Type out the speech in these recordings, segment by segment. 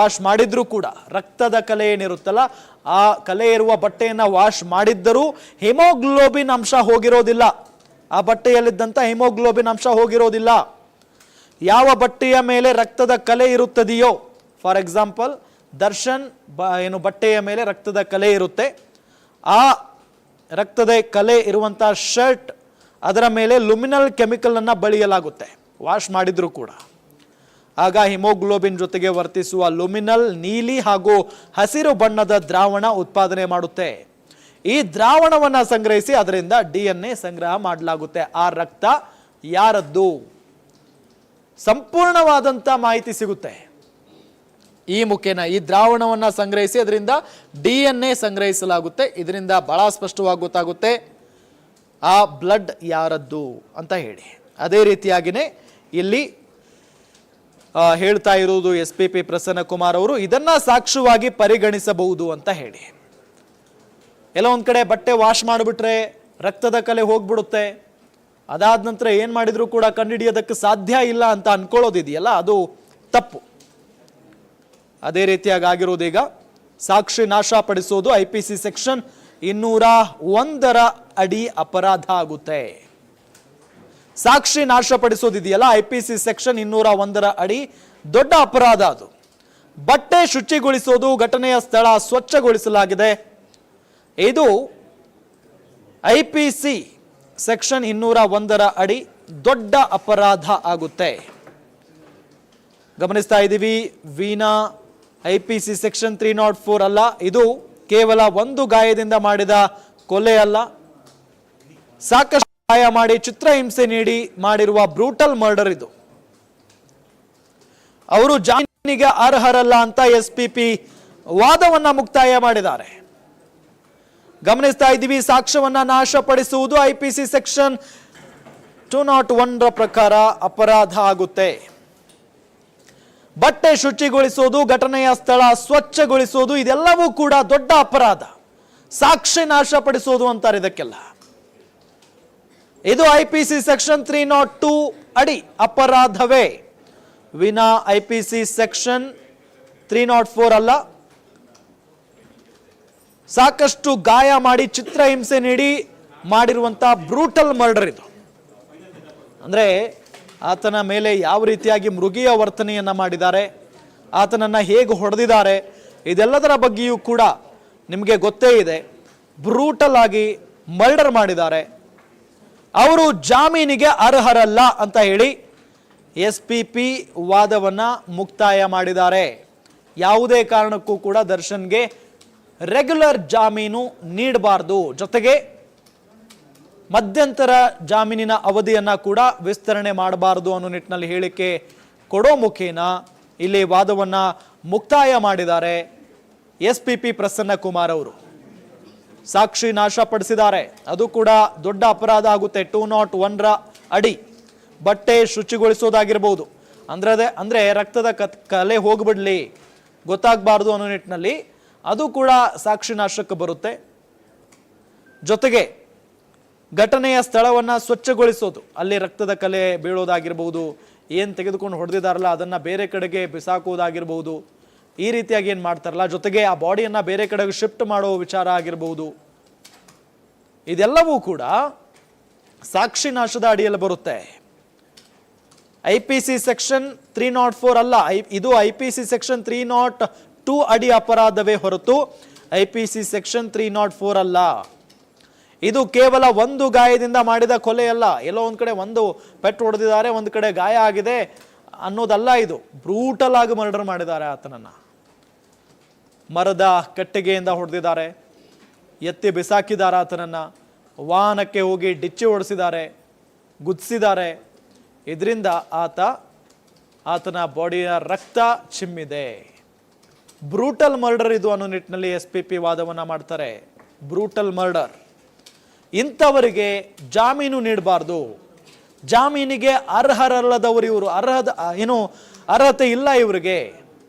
Wash ಮಾಡಿದ್ರೂ ಕೂಡ ರಕ್ತದ ಕಲೆ ಏನಿರುತ್ತಲ್ಲ ಆ ಕಲೆ ಇರುವ ಬಟ್ಟೆಯನ್ನ ವಾಶ್ ಮಾಡಿದ್ದರೂ ಹಿಮೋಗ್ಲೋಬಿನ್ ಅಂಶ ಹೋಗಿರೋದಿಲ್ಲ. ಆ ಬಟ್ಟೆಯಲ್ಲಿದ್ದಂತ ಹಿಮೋಗ್ಲೋಬಿನ್ ಅಂಶ ಹೋಗಿರೋದಿಲ್ಲ. ಯಾವ ಬಟ್ಟೆಯ ಮೇಲೆ ರಕ್ತದ ಕಲೆ ಇರುತ್ತದೆಯೋ, ಫಾರ್ ಎಕ್ಸಾಂಪಲ್ ದರ್ಶನ್ ಬಟ್ಟೆಯ ಮೇಲೆ ರಕ್ತದ ಕಲೆ ಇರುತ್ತೆ, ಆ ರಕ್ತದ ಕಲೆ ಇರುವಂತಹ ಶರ್ಟ್ ಅದರ ಮೇಲೆ ಲುಮಿನಲ್ ಕೆಮಿಕಲ್ ಅನ್ನ ಬಳಿಯಲಾಗುತ್ತೆ ವಾಶ್ ಮಾಡಿದ್ರೂ ಕೂಡ. ಆಗ ಹಿಮೋಗ್ಲೋಬಿನ್ ಜೊತೆಗೆ ವರ್ತಿಸುವ ಲುಮಿನಲ್ ನೀಲಿ ಹಾಗೂ ಹಸಿರು ಬಣ್ಣದ ದ್ರಾವಣ ಉತ್ಪಾದನೆ ಮಾಡುತ್ತೆ. ಈ ದ್ರಾವಣವನ್ನ ಸಂಗ್ರಹಿಸಿ ಅದರಿಂದ DNA ಸಂಗ್ರಹ ಮಾಡಲಾಗುತ್ತೆ. ಆ ರಕ್ತ ಯಾರದ್ದು ಸಂಪೂರ್ಣವಾದಂತ ಮಾಹಿತಿ ಸಿಗುತ್ತೆ. ಈ ಮುಖೇನ ಈ ದ್ರಾವಣವನ್ನ ಸಂಗ್ರಹಿಸಿ ಅದರಿಂದ DNA ಸಂಗ್ರಹಿಸಲಾಗುತ್ತೆ. ಇದರಿಂದ ಬಹಳ ಸ್ಪಷ್ಟವಾಗಿ ಗೊತ್ತಾಗುತ್ತೆ ಆ ಬ್ಲಡ್ ಯಾರದ್ದು ಅಂತ ಹೇಳಿ. ಅದೇ ರೀತಿಯಾಗಿನೇ ಇಲ್ಲಿ ಹೇಳ್ತಾ ಇರುವುದು SPP ಪ್ರಸನ್ನ ಕುಮಾರ್ ಅವರು, ಇದನ್ನ ಸಾಕ್ಷ್ಯವಾಗಿ ಪರಿಗಣಿಸಬಹುದು ಅಂತ ಹೇಳಿ. ಎಲ್ಲ ಒಂದ್ ಕಡೆ ಬಟ್ಟೆ ವಾಶ್ ಮಾಡಿಬಿಟ್ರೆ ರಕ್ತದ ಕಲೆ ಹೋಗ್ಬಿಡುತ್ತೆ, ಅದಾದ ನಂತರ ಏನ್ ಮಾಡಿದ್ರು ಕೂಡ ಕಂಡುಹಿಡಿಯೋದಕ್ಕೆ ಸಾಧ್ಯ ಇಲ್ಲ ಅಂತ ಅನ್ಕೊಳ್ಳೋದಿದೆಯಲ್ಲ, ಅದು ತಪ್ಪು. ಅದೇ ರೀತಿಯಾಗಿ ಆಗಿರೋದೀಗ ಸಾಕ್ಷಿ ನಾಶಪಡಿಸೋದು IPC ಸೆಕ್ಷನ್ 201 ಅಡಿ ಅಪರಾಧ ಆಗುತ್ತೆ. ಸಾಕ್ಷಿ ನಾಶಪಡಿಸೋದಿದೆಯಲ್ಲ IPC ಸೆಕ್ಷನ್ 201 ಅಡಿ ದೊಡ್ಡ ಅಪರಾಧ ಅದು. ಬಟ್ಟೆ ಶುಚಿಗೊಳಿಸೋದು, ಘಟನೆಯ ಸ್ಥಳ ಸ್ವಚ್ಛಗೊಳಿಸಲಾಗಿದೆ, ಇದು IPC ಸೆಕ್ಷನ್ 201 ಅಡಿ ದೊಡ್ಡ ಅಪರಾಧ ಆಗುತ್ತೆ. ಗಮನಿಸ್ತಾ ಇದ್ದೀವಿ, ವೀಣಾ IPC ಸೆಕ್ಷನ್ 304 ಅಲ್ಲ, ಇದು ಕೇವಲ ಒಂದು ಗಾಯದಿಂದ ಮಾಡಿದ ಕೊಲೆ ಅಲ್ಲ, ಸಾಕಷ್ಟು ಗಾಯ ಮಾಡಿ ಚಿತ್ರಹಿಂಸೆ ನೀಡಿ ಮಾಡಿರುವ ಬ್ರೂಟಲ್ ಮರ್ಡರ್ ಇದು. ಅವರು ಜಾಮೀನಿಗೆ ಅರ್ಹರಲ್ಲ ಅಂತ SPP ವಾದವನ್ನ ಮುಕ್ತಾಯ ಮಾಡಿದ್ದಾರೆ. ಗಮನಿಸ್ತಾ ಇದ್ದೀವಿ, ಸಾಕ್ಷ್ಯವನ್ನ ನಾಶಪಡಿಸುವುದು IPC ಸೆಕ್ಷನ್ 201 ಪ್ರಕಾರ ಅಪರಾಧ ಆಗುತ್ತೆ. ಬಟ್ಟೆ ಶುಚಿಗೊಳಿಸೋದು, ಘಟನೆಯ ಸ್ಥಳ ಸ್ವಚ್ಛಗೊಳಿಸೋದು, ಇದೆಲ್ಲವೂ ಕೂಡ ದೊಡ್ಡ ಅಪರಾಧ. ಸಾಕ್ಷಿ ನಾಶಪಡಿಸೋದು ಅಂತಾರೆ ಇದಕ್ಕೆಲ್ಲ. ಇದು IPC ಸೆಕ್ಷನ್ 302 ಅಡಿ ಅಪರಾಧವೇ ವಿನಾ IPC ಸೆಕ್ಷನ್ 304 ಅಲ್ಲ. ಸಾಕಷ್ಟು ಗಾಯ ಮಾಡಿ ಚಿತ್ರಹಿಂಸೆ ನೀಡಿ ಮಾಡಿರುವಂತಹ ಬ್ರೂಟಲ್ ಮರ್ಡರ್ ಇದು. ಅಂದ್ರೆ ಆತನ ಮೇಲೆ ಯಾವ ರೀತಿಯಾಗಿ ಮೃಗೀಯ ವರ್ತನೆಯನ್ನ ಮಾಡಿದ್ದಾರೆ, ಆತನನ್ನ ಹೇಗೆ ಹೊಡೆದಿದ್ದಾರೆ, ಇದೆಲ್ಲದರ ಬಗ್ಗೆಯೂ ಕೂಡ ನಿಮಗೆ ಗೊತ್ತೇ ಇದೆ. ಬ್ರೂಟಲ್ ಆಗಿ ಮರ್ಡರ್ ಮಾಡಿದ್ದಾರೆ. ಅವರು ಜಾಮೀನಿಗೆ ಅರ್ಹರಲ್ಲ ಅಂತ ಹೇಳಿ SPP ವಾದವನ್ನ ಮುಕ್ತಾಯ ಮಾಡಿದ್ದಾರೆ. ಯಾವುದೇ ಕಾರಣಕ್ಕೂ ಕೂಡ ದರ್ಶನ್ಗೆ ರೆಗ್ಯುಲರ್ ಜಾಮೀನು ನೀಡಬಾರದು, ಜೊತೆಗೆ ಮಧ್ಯಂತರ ಜಾಮೀನಿನ ಅವಧಿಯನ್ನ ಕೂಡ ವಿಸ್ತರಣೆ ಮಾಡಬಾರದು ಅನ್ನೋ ನಿಟ್ಟಿನಲ್ಲಿ ಹೇಳಿಕೆ ಕೊಡೋ ಮುಖೇನ ಇಲ್ಲಿ ವಾದವನ್ನ ಮುಕ್ತಾಯ ಮಾಡಿದ್ದಾರೆ SPP ಪ್ರಸನ್ನ ಕುಮಾರ್ ಅವರು. ಸಾಕ್ಷಿ ನಾಶಪಡಿಸಿದ್ದಾರೆ, ಅದು ಕೂಡ ದೊಡ್ಡ ಅಪರಾಧ ಆಗುತ್ತೆ. 201 ಅಡಿ ಬಟ್ಟೆ ಶುಚಿಗೊಳಿಸೋದಾಗಿರ್ಬೋದು, ಅಂದ್ರೆ ರಕ್ತದ ಕಲೆ ಹೋಗ್ಬಿಡ್ಲಿ, ಗೊತ್ತಾಗಬಾರ್ದು ಅನ್ನೋ ನಿಟ್ಟಿನಲ್ಲಿ ಅದು ಕೂಡ ಸಾಕ್ಷಿ ನಾಶಕ್ಕೆ ಬರುತ್ತೆ. ಜೊತೆಗೆ ಘಟನೆಯ ಸ್ಥಳವನ್ನ ಸ್ವಚ್ಛಗೊಳಿಸೋದು, ಅಲ್ಲಿ ರಕ್ತದ ಕಲೆ ಬೀಳೋದಾಗಿರ್ಬಹುದು, ಏನ್ ತೆಗೆದುಕೊಂಡು ಹೊಡೆದಿದ್ದಾರಲ್ಲ ಅದನ್ನ ಬೇರೆ ಕಡೆಗೆ ಬಿಸಾಕೋದಾಗಿರ್ಬಹುದು, ಈ ರೀತಿಯಾಗಿ ಏನ್ ಮಾಡ್ತಾರಲ್ಲ, ಜೊತೆಗೆ ಆ ಬಾಡಿಯನ್ನ ಬೇರೆ ಕಡೆಗೆ ಶಿಫ್ಟ್ ಮಾಡೋ ವಿಚಾರ ಆಗಿರ್ಬಹುದು, ಇದೆಲ್ಲವೂ ಕೂಡ ಸಾಕ್ಷಿ ನಾಶದ ಅಡಿಯಲ್ಲಿ ಬರುತ್ತೆ. IPC ಸೆಕ್ಷನ್ 304 ಅಲ್ಲ, ಇದು IPC ಸೆಕ್ಷನ್ 302 ಅಡಿ ಅಪರಾಧವೇ ಹೊರತು IPC ಸೆಕ್ಷನ್ 304 ಅಲ್ಲ. ಇದು ಕೇವಲ ಒಂದು ಗಾಯದಿಂದ ಮಾಡಿದ ಕೊಲೆ ಅಲ್ಲ, ಎಲ್ಲೋ ಒಂದ್ ಕಡೆ ಒಂದು ಪೆಟ್ಟು ಹೊಡೆದಿದ್ದಾರೆ, ಒಂದ್ ಕಡೆ ಗಾಯ ಆಗಿದೆ ಅನ್ನೋದಲ್ಲ. ಇದು ಬ್ರೂಟಲ್ ಆಗಿ ಮರ್ಡರ್ ಮಾಡಿದ್ದಾರೆ ಆತನನ್ನ. ಮರದ ಕಟ್ಟಿಗೆಯಿಂದ ಹೊಡೆದಿದ್ದಾರೆ, ಎತ್ತಿ ಬಿಸಾಕಿದ್ದಾರೆ ಆತನನ್ನ, ವಾಹನಕ್ಕೆ ಹೋಗಿ ಡಿಚ್ಚಿ ಹೊಡೆಸಿದ್ದಾರೆ, ಗುದ್ದಿಸಿದ್ದಾರೆ. ಇದರಿಂದ ಆತನ ಬಾಡಿಯ ರಕ್ತ ಚಿಮ್ಮಿದೆ. ಬ್ರೂಟಲ್ ಮರ್ಡರ್ ಇದು ಅನ್ನೋ ನಿಟ್ಟಿನಲ್ಲಿ SPP ವಾದವನ್ನ ಮಾಡ್ತಾರೆ. ಬ್ರೂಟಲ್ ಮರ್ಡರ್, ಇಂಥವರಿಗೆ ಜಾಮೀನು ನೀಡಬಾರ್ದು, ಜಾಮೀನಿಗೆ ಅರ್ಹರಲ್ಲದವರು ಇವರು, ಅರ್ಹತೆ ಇಲ್ಲ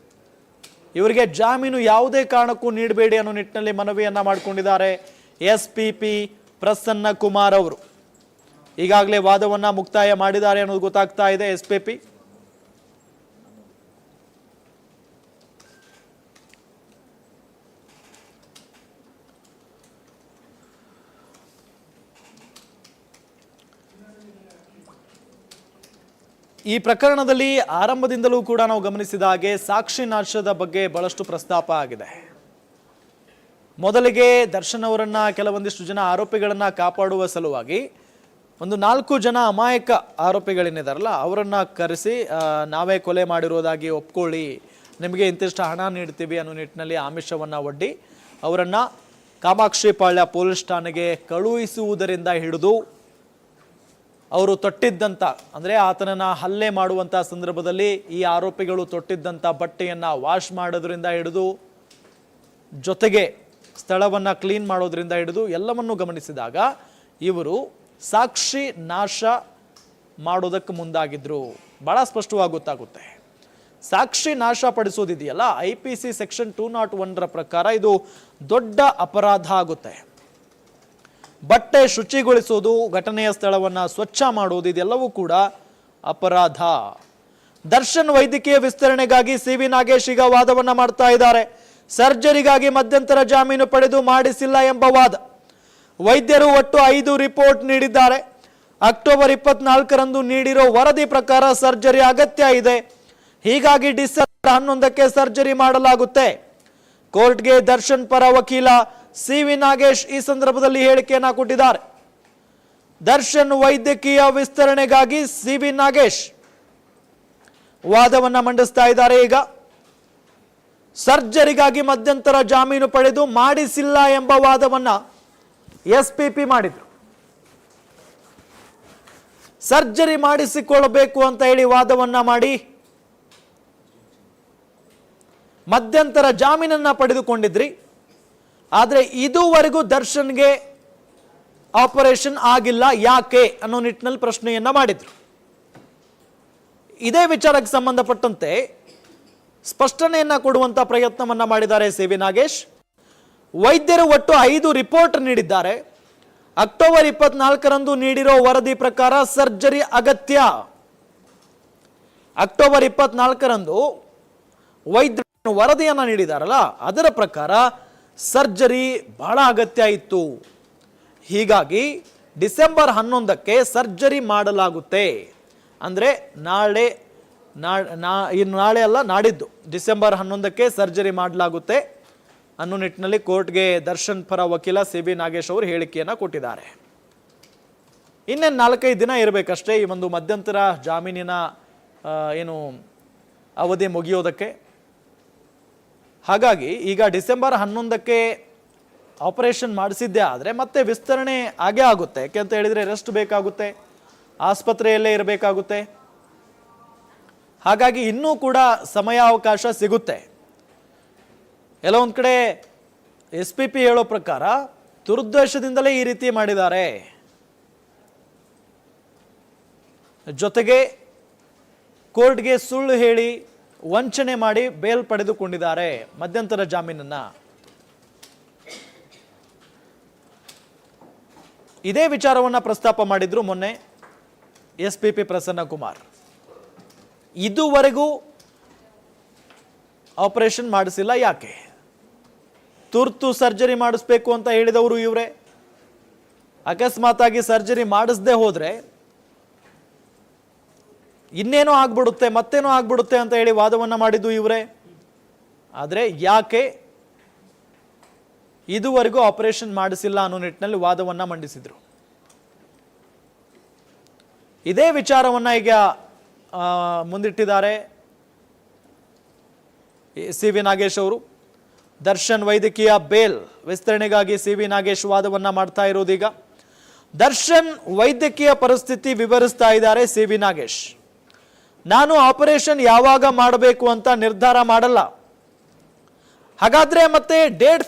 ಇವರಿಗೆ ಜಾಮೀನು ಯಾವುದೇ ಕಾರಣಕ್ಕೂ ನೀಡಬೇಡಿ ಅನ್ನೋ ನಿಟ್ಟಿನಲ್ಲಿ ಮನವಿಯನ್ನ ಮಾಡಿಕೊಂಡಿದ್ದಾರೆ SPP ಪ್ರಸನ್ನ ಕುಮಾರ್ ಅವರು. ಈಗಾಗಲೇ ವಾದವನ್ನ ಮುಕ್ತಾಯ ಮಾಡಿದ್ದಾರೆ ಅನ್ನೋದು ಗೊತ್ತಾಗ್ತಾ ಇದೆ SPP. ಈ ಪ್ರಕರಣದಲ್ಲಿ ಆರಂಭದಿಂದಲೂ ಕೂಡ ನಾವು ಗಮನಿಸಿದ ಹಾಗೆ ಸಾಕ್ಷಿ ನಾಶದ ಬಗ್ಗೆ ಬಹಳಷ್ಟು ಪ್ರಸ್ತಾಪ ಆಗಿದೆ. ಮೊದಲಿಗೆ ದರ್ಶನ್ ಅವರನ್ನ ಕೆಲವೊಂದಿಷ್ಟು ಜನ ಆರೋಪಿಗಳನ್ನ ಕಾಪಾಡುವ ಸಲುವಾಗಿ ಒಂದು 4 ಜನ ಅಮಾಯಕ ಆರೋಪಿಗಳೇನಿದಾರಲ್ಲ ಅವರನ್ನ ಕರೆಸಿ ನಾವೇ ಕೊಲೆ ಮಾಡಿರೋದಾಗಿ ಒಪ್ಕೊಳ್ಳಿ, ನಿಮಗೆ ಇಂತಿಷ್ಟು ಹಣ ನೀಡ್ತೀವಿ ಅನ್ನೋ ನಿಟ್ಟಿನಲ್ಲಿ ಆಮಿಷವನ್ನ ಒಡ್ಡಿ ಅವರನ್ನ ಕಾಮಾಕ್ಷಿಪಾಳ್ಯ ಪೊಲೀಸ್ ಠಾಣೆಗೆ ಕಳುಹಿಸುವುದರಿಂದ ಹಿಡಿದು ಅವರು ತೊಟ್ಟಿದ್ದಂಥ ಅಂದರೆ ಆತನನ್ನು ಹಲ್ಲೆ ಮಾಡುವಂಥ ಸಂದರ್ಭದಲ್ಲಿ ಈ ಆರೋಪಿಗಳು ತೊಟ್ಟಿದ್ದಂಥ ಬಟ್ಟೆಯನ್ನು ವಾಶ್ ಮಾಡೋದ್ರಿಂದ ಹಿಡಿದು ಜೊತೆಗೆ ಸ್ಥಳವನ್ನು ಕ್ಲೀನ್ ಮಾಡೋದ್ರಿಂದ ಹಿಡಿದು ಎಲ್ಲವನ್ನೂ ಗಮನಿಸಿದಾಗ ಇವರು ಸಾಕ್ಷಿ ನಾಶ ಮಾಡೋದಕ್ಕೆ ಮುಂದಾಗಿದ್ರು. ಭಾಳ ಸ್ಪಷ್ಟವಾಗಿ ಗೊತ್ತಾಗುತ್ತೆ. ಸಾಕ್ಷಿ ನಾಶ ಪಡಿಸೋದಿದೆಯಲ್ಲ, IPC ಸೆಕ್ಷನ್ 201 ಪ್ರಕಾರ ಇದು ದೊಡ್ಡ ಅಪರಾಧ ಆಗುತ್ತೆ. ಬಟ್ಟೆ ಶುಚಿಗೊಳಿಸೋದು, ಘಟನೆಯ ಸ್ಥಳವನ್ನು ಸ್ವಚ್ಛ ಮಾಡೋದು ಇದೆಲ್ಲವೂ ಕೂಡ ಅಪರಾಧ. ದರ್ಶನ್ ವೈದ್ಯಕೀಯ ವಿಸ್ತರಣೆಗಾಗಿ CV ನಾಗೇಶ್ ಈಗ ವಾದವನ್ನ ಮಾಡ್ತಾ ಇದ್ದಾರೆ. ಸರ್ಜರಿಗಾಗಿ ಮಧ್ಯಂತರ ಜಾಮೀನು ಪಡೆದು ಮಾಡಿಸಿಲ್ಲ ಎಂಬ ವಾದ. ವೈದ್ಯರು ಒಟ್ಟು 5 ರಿಪೋರ್ಟ್ ನೀಡಿದ್ದಾರೆ. ಅಕ್ಟೋಬರ್ 24ರಂದು ನೀಡಿರೋ ವರದಿ ಪ್ರಕಾರ ಸರ್ಜರಿ ಅಗತ್ಯ ಇದೆ, ಹೀಗಾಗಿ ಡಿಸೆಂಬರ್ 11ಕ್ಕೆ ಸರ್ಜರಿ ಮಾಡಲಾಗುತ್ತೆ. ಕೋರ್ಟ್ಗೆ ದರ್ಶನ್ ಪರ ವಕೀಲ CV ನಾಗೇಶ್ ಈ ಸಂದರ್ಭದಲ್ಲಿ ಹೇಳಿಕೆಯನ್ನ ಕೊಟ್ಟಿದ್ದಾರೆ. ದರ್ಶನ್ ವೈದ್ಯಕೀಯ ವಿಸ್ತರಣೆಗಾಗಿ CV ನಾಗೇಶ್ ವಾದವನ್ನ ಮಂಡಿಸ್ತಾ ಇದ್ದಾರೆ. ಈಗ ಸರ್ಜರಿಗಾಗಿ ಮಧ್ಯಂತರ ಜಾಮೀನು ಪಡೆದು ಮಾಡಿಸಿಲ್ಲ ಎಂಬ ವಾದವನ್ನ SPP ಮಾಡಿದ್ರು. ಸರ್ಜರಿ ಮಾಡಿಸಿಕೊಳ್ಳಬೇಕು ಅಂತ ಹೇಳಿ ವಾದವನ್ನ ಮಾಡಿ ಮಧ್ಯಂತರ ಜಾಮೀನನ್ನ ಪಡೆದುಕೊಂಡಿದ್ರಿ. ಆದರೆ ಇದುವರೆಗೂ ದರ್ಶನ್ಗೆ ಆಪರೇಷನ್ ಆಗಿಲ್ಲ, ಯಾಕೆ ಅನ್ನೋ ನಿಟ್ಟಿನಲ್ಲಿ ಪ್ರಶ್ನೆಯನ್ನ ಮಾಡಿದ್ರು. ಇದೇ ವಿಚಾರಕ್ಕೆ ಸಂಬಂಧಪಟ್ಟಂತೆ ಸ್ಪಷ್ಟನೆಯನ್ನ ಕೊಡುವಂತ ಪ್ರಯತ್ನವನ್ನ ಮಾಡಿದ್ದಾರೆ CV ನಾಗೇಶ್. ವೈದ್ಯರು ಒಟ್ಟು 5 ರಿಪೋರ್ಟ್ ನೀಡಿದ್ದಾರೆ. ಅಕ್ಟೋಬರ್ 24ರಂದು ನೀಡಿರೋ ವರದಿ ಪ್ರಕಾರ ಸರ್ಜರಿ ಅಗತ್ಯ. ಅಕ್ಟೋಬರ್ 24ರಂದು ವೈದ್ಯರು ವರದಿಯನ್ನ ನೀಡಿದಾರಲ್ಲ, ಅದರ ಪ್ರಕಾರ ಸರ್ಜರಿ ಬಹಳ ಅಗತ್ಯ ಇತ್ತು, ಹೀಗಾಗಿ ಡಿಸೆಂಬರ್ 11ಕ್ಕೆ ಸರ್ಜರಿ ಮಾಡಲಾಗುತ್ತೆ. ಅಂದರೆ ನಾಳೆ ಅಲ್ಲ, ನಾಡಿದ್ದು ಡಿಸೆಂಬರ್ 11ಕ್ಕೆ ಸರ್ಜರಿ ಮಾಡಲಾಗುತ್ತೆ ಅನ್ನೋ ನಿಟ್ಟಿನಲ್ಲಿ ಕೋರ್ಟ್ಗೆ ದರ್ಶನ್ ಪರ ವಕೀಲ CV ನಾಗೇಶ್ ಅವರು ಹೇಳಿಕೆಯನ್ನು ಕೊಟ್ಟಿದ್ದಾರೆ. ಇನ್ನೇನು 4-5 ದಿನ ಇರಬೇಕಷ್ಟೇ ಈ ಒಂದು ಮಧ್ಯಂತರ ಜಾಮೀನಿನ ಏನು ಅವಧಿ ಮುಗಿಯೋದಕ್ಕೆ. ಹಾಗಾಗಿ ಈಗ ಡಿಸೆಂಬರ್ 11ಕ್ಕೆ ಆಪರೇಷನ್ ಮಾಡಿಸಿದ್ದೇ ಆದರೆ ಮತ್ತೆ ವಿಸ್ತರಣೆ ಆಗೇ ಆಗುತ್ತೆ. ಯಾಕೆ ಅಂತ ಹೇಳಿದರೆ ರೆಸ್ಟ್ ಬೇಕಾಗುತ್ತೆ, ಆಸ್ಪತ್ರೆಯಲ್ಲೇ ಇರಬೇಕಾಗುತ್ತೆ. ಹಾಗಾಗಿ ಇನ್ನೂ ಕೂಡ ಸಮಯಾವಕಾಶ ಸಿಗುತ್ತೆ. ಎಲ್ಲ ಒಂದು ಕಡೆ SPP ಹೇಳೋ ಪ್ರಕಾರ ದುರುದ್ದೇಶದಿಂದಲೇ ಈ ರೀತಿ ಮಾಡಿದ್ದಾರೆ. ಜೊತೆಗೆ ಕೋರ್ಟ್ಗೆ ಸುಳ್ಳು ಹೇಳಿ ವಂಚನೆ ಮಾಡಿ ಬೇಲ್ ಪಡೆದುಕೊಂಡಿದ್ದಾರೆ ಮಧ್ಯಂತರ ಜಾಮೀನನ್ನ. ಇದೇ ವಿಚಾರವನ್ನ ಪ್ರಸ್ತಾಪ ಮಾಡಿದ್ರು ಮೊನ್ನೆ SPP ಪ್ರಸನ್ನ ಕುಮಾರ್. ಇದುವರೆಗೂ ಆಪರೇಷನ್ ಮಾಡಿಸಿಲ್ಲ, ಯಾಕೆ? ತುರ್ತು ಸರ್ಜರಿ ಮಾಡಿಸ್ಬೇಕು ಅಂತ ಹೇಳಿದವರು ಇವರೇ. ಅಕಸ್ಮಾತ್ ಆಗಿ ಸರ್ಜರಿ ಮಾಡಿಸದೆ ಹೋದ್ರೆ ಇನ್ನೇನೋ ಆಗ್ಬಿಡುತ್ತೆ, ಮತ್ತೇನೋ ಆಗ್ಬಿಡುತ್ತೆ ಅಂತ ಹೇಳಿ ವಾದವನ್ನ ಮಾಡಿದ್ದು ಇವರೇ. ಆದರೆ ಯಾಕೆ ಇದುವರೆಗೂ ಆಪರೇಷನ್ ಮಾಡಿಸಿಲ್ಲ ಅನ್ನೋ ನಿಟ್ಟಿನಲ್ಲಿ ವಾದವನ್ನ ಮಂಡಿಸಿದ್ರು. ಇದೇ ವಿಚಾರವನ್ನ ಈಗ ಮುಂದಿಟ್ಟಿದ್ದಾರೆ CV ನಾಗೇಶ್ ಅವರು. ದರ್ಶನ್ ವೈದ್ಯಕೀಯ ಬೇಲ್ ವಿಸ್ತರಣೆಗಾಗಿ CV ನಾಗೇಶ್ ವಾದವನ್ನ ಮಾಡ್ತಾ ಇರೋದೀಗ. ದರ್ಶನ್ ವೈದ್ಯಕೀಯ ಪರಿಸ್ಥಿತಿ ವಿವರಿಸ್ತಾ ಇದ್ದಾರೆ CV ನಾಗೇಶ್. ನಾನು ಆಪರೇಷನ್ ಯಾವಾಗ ಮಾಡಬೇಕು ಅಂತ ನಿರ್ಧಾರ ಮಾಡಲ್ಲ, ಹಾಗಾದ್ರೆ ಮತ್ತೆ ಡೇಟ್